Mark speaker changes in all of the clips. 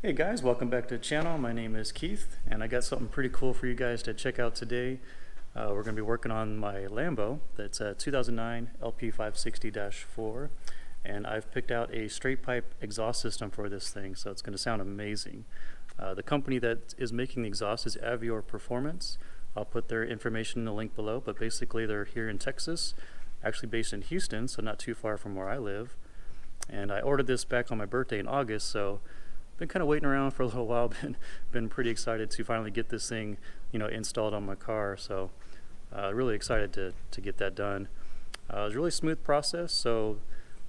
Speaker 1: Hey guys, welcome back to the channel. My name is Keith and I got something pretty cool for you guys to check out today. We're going to be working on my Lambo. That's a 2009 LP560-4 and I've picked out a straight pipe exhaust system for this thing, so it's going to sound amazing. The company that is making the exhaust is Avior Performance. I'll put their information in the link below, but basically they're here in Texas, actually based in Houston, so not too far from where I live. And I ordered this back on my birthday in August, so been kind of waiting around for a little while. Been pretty excited to finally get this thing, installed on my car. So really excited to get that done. It was a really smooth process. So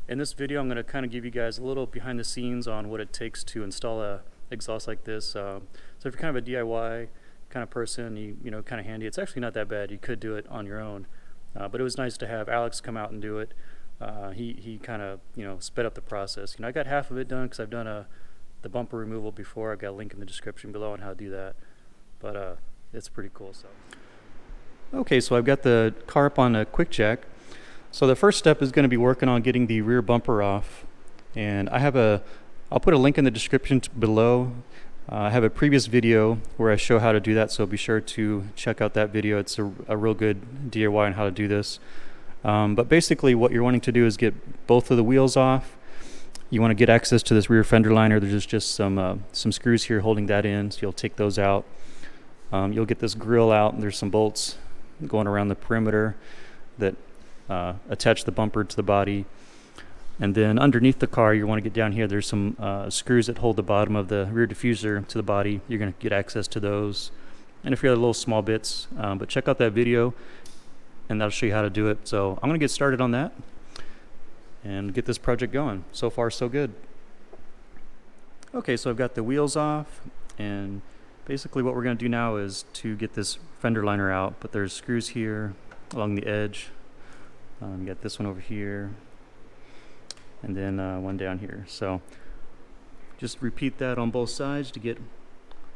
Speaker 1: in this video, I'm going to kind of give you guys a little behind the scenes on what it takes to install a exhaust like this. So if you're kind of a DIY kind of person, kind of handy. It's actually not that bad. You could do it on your own, but it was nice to have Alex come out and do it. He kind of sped up the process. I got half of it done because I've done the bumper removal before. I've got a link in the description below on how to do that, but it's pretty cool. Okay, so I've got the car up on a quick jack. So the first step is going to be working on getting the rear bumper off, and I'll put a link in the description below. I have a previous video where I show how to do that, so be sure to check out that video. It's a real good DIY on how to do this. But basically what you're wanting to do is get both of the wheels off. You want to get access to this rear fender liner. There's just some screws here holding that in, so you'll take those out. You'll get this grill out, and there's some bolts going around the perimeter that attach the bumper to the body. And then underneath the car, you want to get down here. There's some screws that hold the bottom of the rear diffuser to the body. You're going to get access to those. And a few other little small bits. But check out that video, and that'll show you how to do it. So I'm going to get started on that and get this project going. So far, so good. Okay, so I've got the wheels off, and basically what we're going to do now is to get this fender liner out, but there's screws here along the edge. You got this one over here, and then one down here. So just repeat that on both sides to get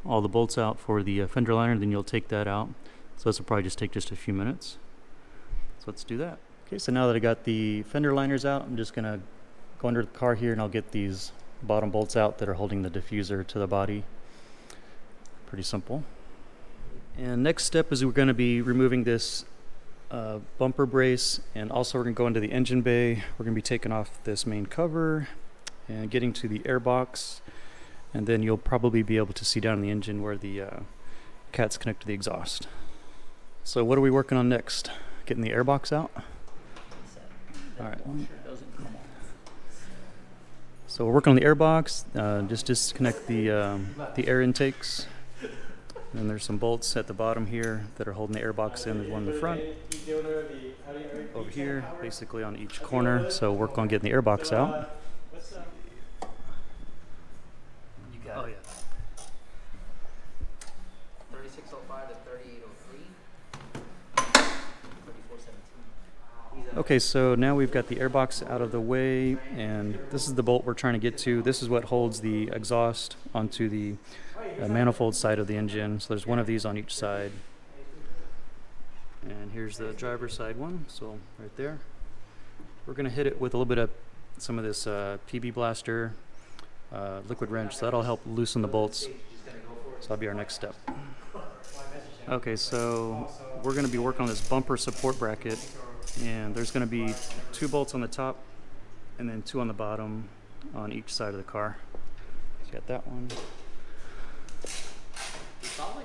Speaker 1: all the bolts out for the fender liner, then you'll take that out. So this will probably just take just a few minutes. So let's do that. Okay, so now that I got the fender liners out, I'm just gonna go under the car here and I'll get these bottom bolts out that are holding the diffuser to the body. Pretty simple. And next step is we're gonna be removing this bumper brace, and also we're gonna go into the engine bay. We're gonna be taking off this main cover and getting to the air box, and then you'll probably be able to see down in the engine where the cats connect to the exhaust. So what are we working on next? Getting the air box out? All right. So we're working on the air box. Just disconnect the air intakes. And there's some bolts at the bottom here that are holding the air box in. There's one in the front. Over here, basically on each corner. So work on getting the air box out.
Speaker 2: You got it. 3605 to 3803. 3417.
Speaker 1: Okay, so now we've got the airbox out of the way, and this is the bolt we're trying to get to. This is what holds the exhaust onto the manifold side of the engine. So there's one of these on each side. And here's the driver's side one, so right there. We're going to hit it with a little bit of some of this PB Blaster liquid wrench, so that'll help loosen the bolts. So that'll be our next step. Okay, so we're going to be working on this bumper support bracket. And there's going to be 2 bolts on the top and then 2 on the bottom on each side of the car. So you got that one.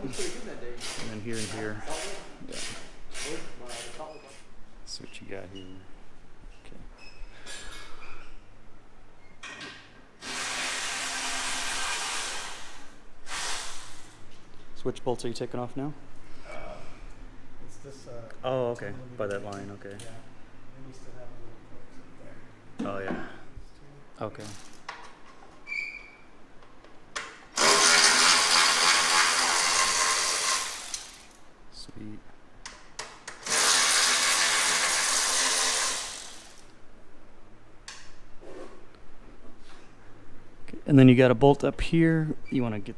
Speaker 1: And then here and here. Yeah. See what you got here. Okay. So which bolts are you taking off now? Oh, okay. By that line, okay. Oh, yeah. Okay. Sweet. Okay, and then you got a bolt up here. You want to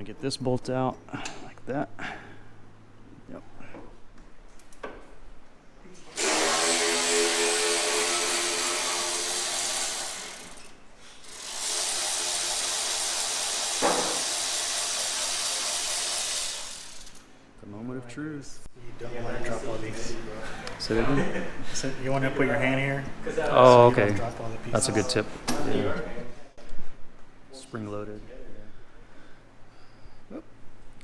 Speaker 1: get this bolt out like that. Yep. of truth.
Speaker 3: You don't want to drop all these.
Speaker 1: So they didn't-
Speaker 3: So you want to put your hand here.
Speaker 1: Oh,
Speaker 3: so you don't
Speaker 1: okay.
Speaker 3: drop all the pieces.
Speaker 1: That's a good tip. Yeah. Spring loaded.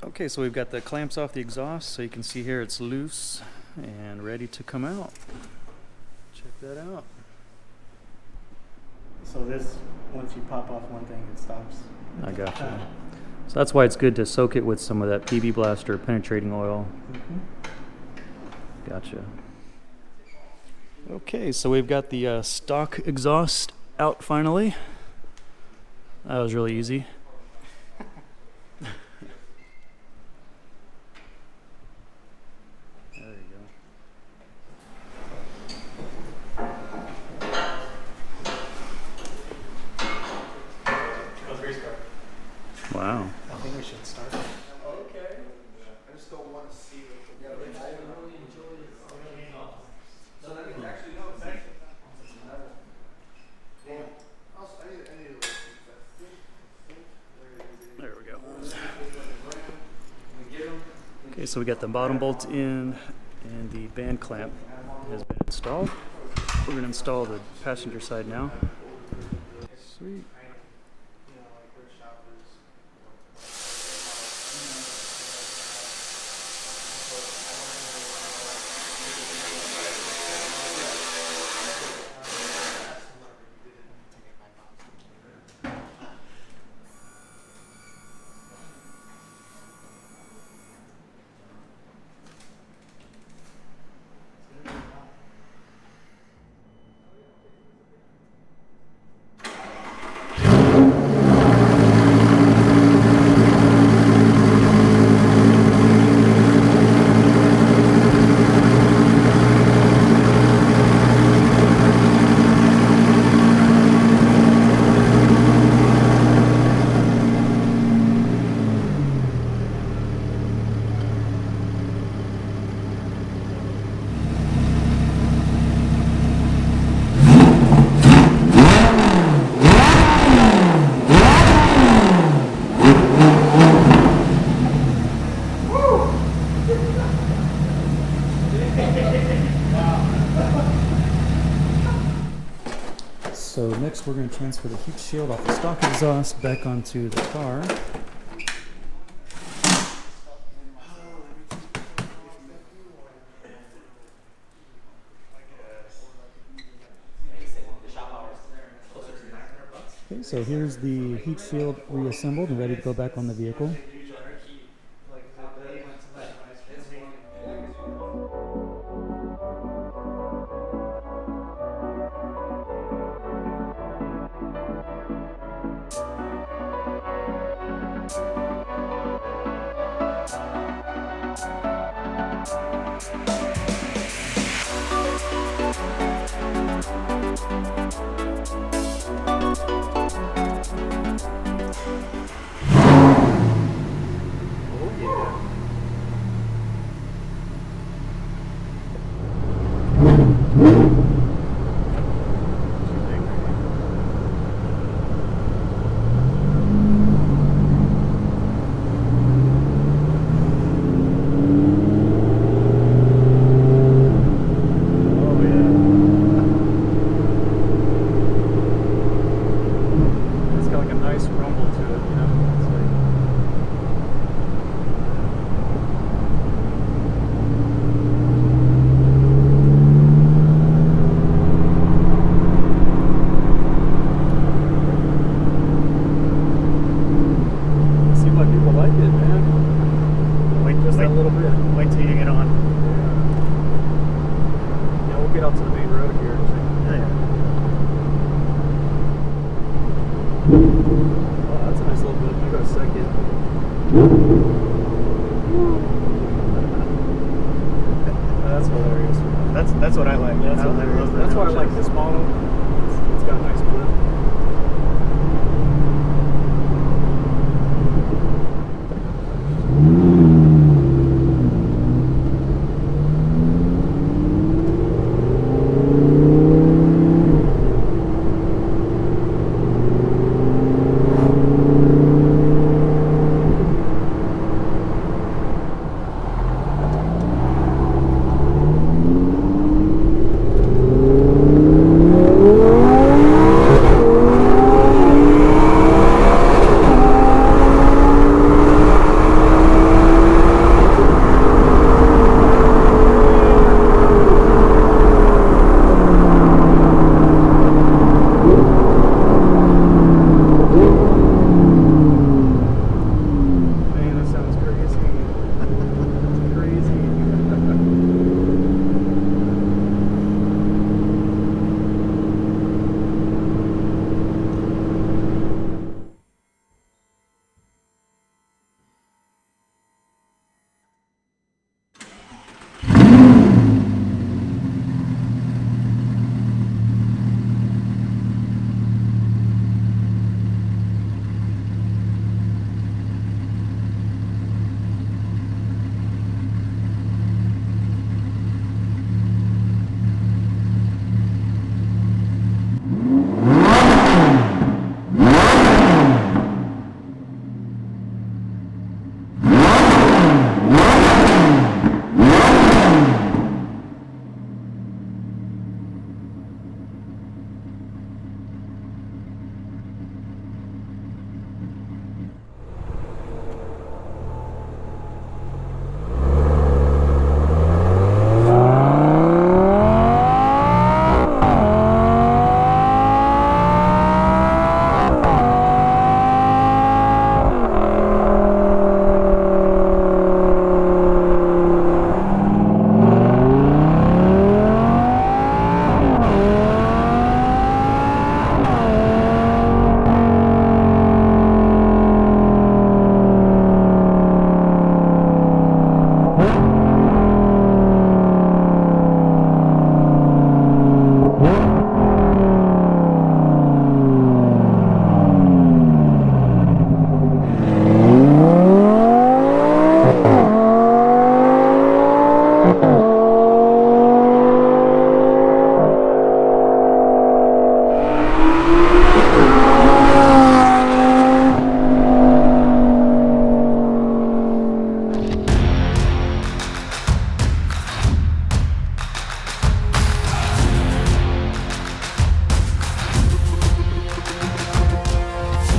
Speaker 1: Okay, so we've got the clamps off the exhaust, so you can see here it's loose and ready to come out. Check that out.
Speaker 3: So this, once you pop off one thing, it stops.
Speaker 1: I got you. So that's why it's good to soak it with some of that PB Blaster penetrating oil. Gotcha. Okay, so we've got the stock exhaust out finally. That was really easy. There you go. Wow.
Speaker 3: I think we should start.
Speaker 4: Okay. I just don't want to see it. Yeah, but I really enjoy it. So that is actually no, it's actually.
Speaker 1: There we go. Okay, so we got the bottom bolt in and the band clamp has been installed. We're going to install the passenger side now. Sweet. So next we're going to transfer the heat shield off the stock exhaust back onto the car. Okay, so here's the heat shield reassembled and ready to go back on the vehicle. Oh, that's a nice little bit. I got a second.